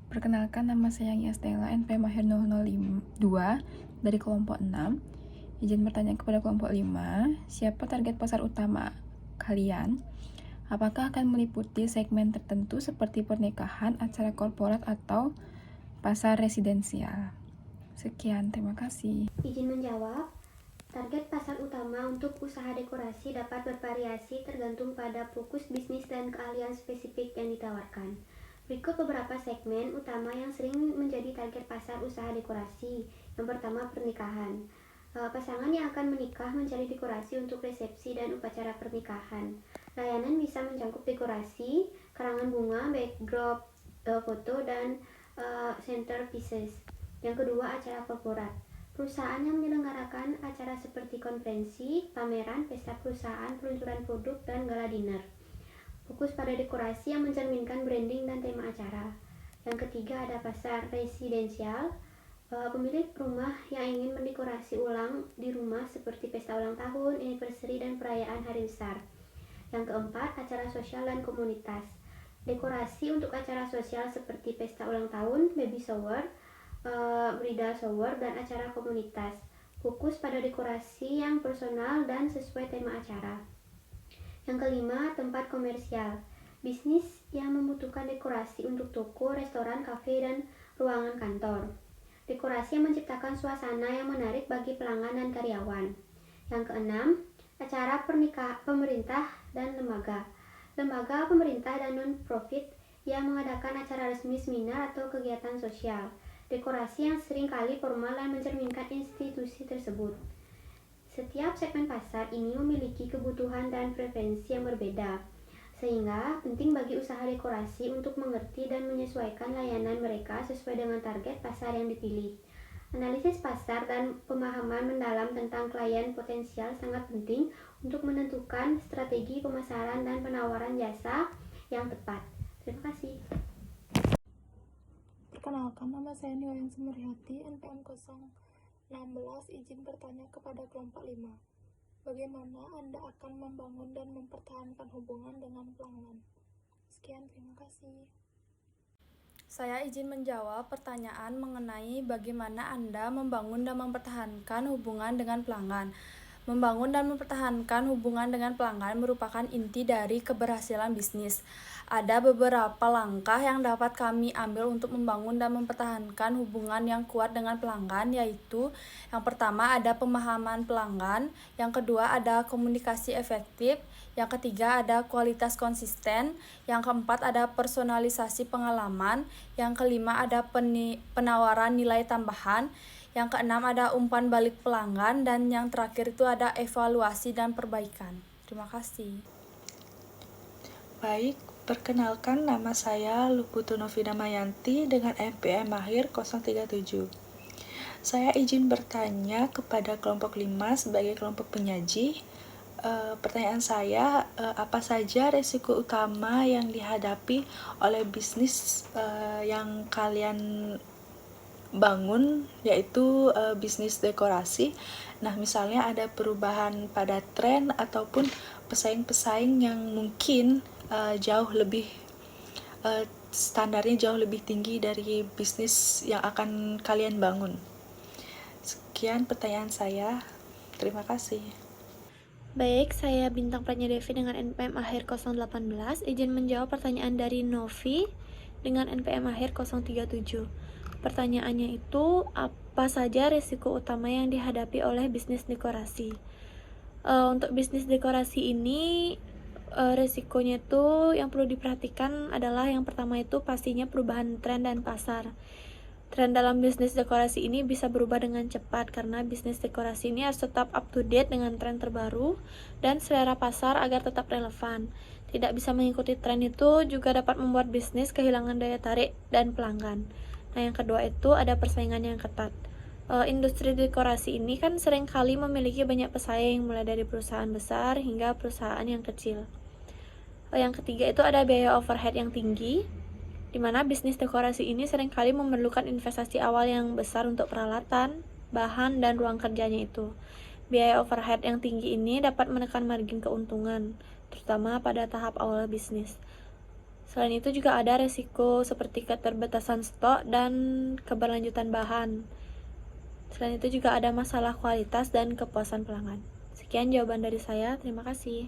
Perkenalkan, nama saya Yangi Estella, NPM akhir 002 dari kelompok 6. Izin bertanya kepada kelompok 5, siapa target pasar utama kalian? Apakah akan meliputi segmen tertentu seperti pernikahan, acara korporat, atau pasar residensial? Sekian, terima kasih. Izin menjawab, target pasar utama untuk usaha dekorasi dapat bervariasi tergantung pada fokus bisnis dan keahlian spesifik yang ditawarkan. Berikut beberapa segmen utama yang sering menjadi target pasar usaha dekorasi. Yang pertama, pernikahan. Pasangan yang akan menikah mencari dekorasi untuk resepsi dan upacara pernikahan. Layanan bisa mencakup dekorasi, karangan bunga, backdrop foto, dan centerpieces. Yang kedua, acara korporat. Perusahaan yang menyelenggarakan acara seperti konferensi, pameran, pesta perusahaan, peluncuran produk, dan gala dinner. Fokus pada dekorasi yang mencerminkan branding dan tema acara. Yang ketiga, ada pasar residensial. Pemilik rumah yang ingin mendekorasi ulang di rumah seperti pesta ulang tahun, anniversary, dan perayaan hari besar. Yang keempat, acara sosial dan komunitas. Dekorasi untuk acara sosial seperti pesta ulang tahun, baby shower, bridal shower, dan acara komunitas. Fokus pada dekorasi yang personal dan sesuai tema acara. Yang kelima, tempat komersial. Bisnis yang membutuhkan dekorasi untuk toko, restoran, kafe, dan ruangan kantor. Dekorasi yang menciptakan suasana yang menarik bagi pelanggan dan karyawan. Yang keenam, acara pemerintah dan lembaga. Lembaga pemerintah dan non-profit yang mengadakan acara resmi, seminar, atau kegiatan sosial. Dekorasi yang seringkali formal dan mencerminkan institusi tersebut. Setiap segmen pasar ini memiliki kebutuhan dan preferensi yang berbeda, sehingga penting bagi usaha dekorasi untuk mengerti dan menyesuaikan layanan mereka sesuai dengan target pasar yang dipilih. Analisis pasar dan pemahaman mendalam tentang klien potensial sangat penting untuk menentukan strategi pemasaran dan penawaran jasa yang tepat. Terima kasih. Perkenalkan, nama saya Niwayan Sumeryati, NPM 016. Izin bertanya kepada kelompok 5. Bagaimana Anda akan membangun dan mempertahankan hubungan dengan pelanggan? Sekian, terima kasih. Saya izin menjawab pertanyaan mengenai bagaimana Anda membangun dan mempertahankan hubungan dengan pelanggan. Membangun dan mempertahankan hubungan dengan pelanggan merupakan inti dari keberhasilan bisnis. Ada beberapa langkah yang dapat kami ambil untuk membangun dan mempertahankan hubungan yang kuat dengan pelanggan, yaitu yang pertama ada pemahaman pelanggan, yang kedua ada komunikasi efektif, yang ketiga ada kualitas konsisten, yang keempat ada personalisasi pengalaman, yang kelima ada penawaran nilai tambahan, yang keenam ada umpan balik pelanggan, dan yang terakhir itu ada evaluasi dan perbaikan. Terima kasih. Baik, perkenalkan, nama saya Luputu Novina Mayanti dengan NPM akhir 037. Saya izin bertanya kepada kelompok 5 sebagai kelompok penyaji. Pertanyaan saya, apa saja risiko utama yang dihadapi oleh bisnis yang kalian bangun, yaitu bisnis dekorasi. Nah, misalnya ada perubahan pada tren ataupun pesaing-pesaing yang mungkin jauh lebih standarnya jauh lebih tinggi dari bisnis yang akan kalian bangun. Sekian pertanyaan saya. Terima kasih. Baik, saya Bintang Pratnya Devi dengan NPM akhir 018. Izin menjawab pertanyaan dari Novi dengan NPM akhir 037. Pertanyaannya itu, apa saja risiko utama yang dihadapi oleh bisnis dekorasi? Untuk bisnis dekorasi ini, risikonya itu yang perlu diperhatikan adalah yang pertama itu pastinya perubahan tren dan pasar. Tren dalam bisnis dekorasi ini bisa berubah dengan cepat karena bisnis dekorasi ini harus tetap up to date dengan tren terbaru dan selera pasar agar tetap relevan. Tidak bisa mengikuti tren itu juga dapat membuat bisnis kehilangan daya tarik dan pelanggan. Nah, yang kedua itu ada persaingan yang ketat. Industri dekorasi ini kan seringkali memiliki banyak pesaing, mulai dari perusahaan besar hingga perusahaan yang kecil. Yang ketiga itu ada biaya overhead yang tinggi, di mana bisnis dekorasi ini seringkali memerlukan investasi awal yang besar untuk peralatan, bahan, dan ruang kerjanya itu. Biaya overhead yang tinggi ini dapat menekan margin keuntungan, terutama pada tahap awal bisnis. Selain itu juga ada resiko seperti keterbatasan stok dan keberlanjutan bahan. Selain itu juga ada masalah kualitas dan kepuasan pelanggan. Sekian jawaban dari saya, terima kasih.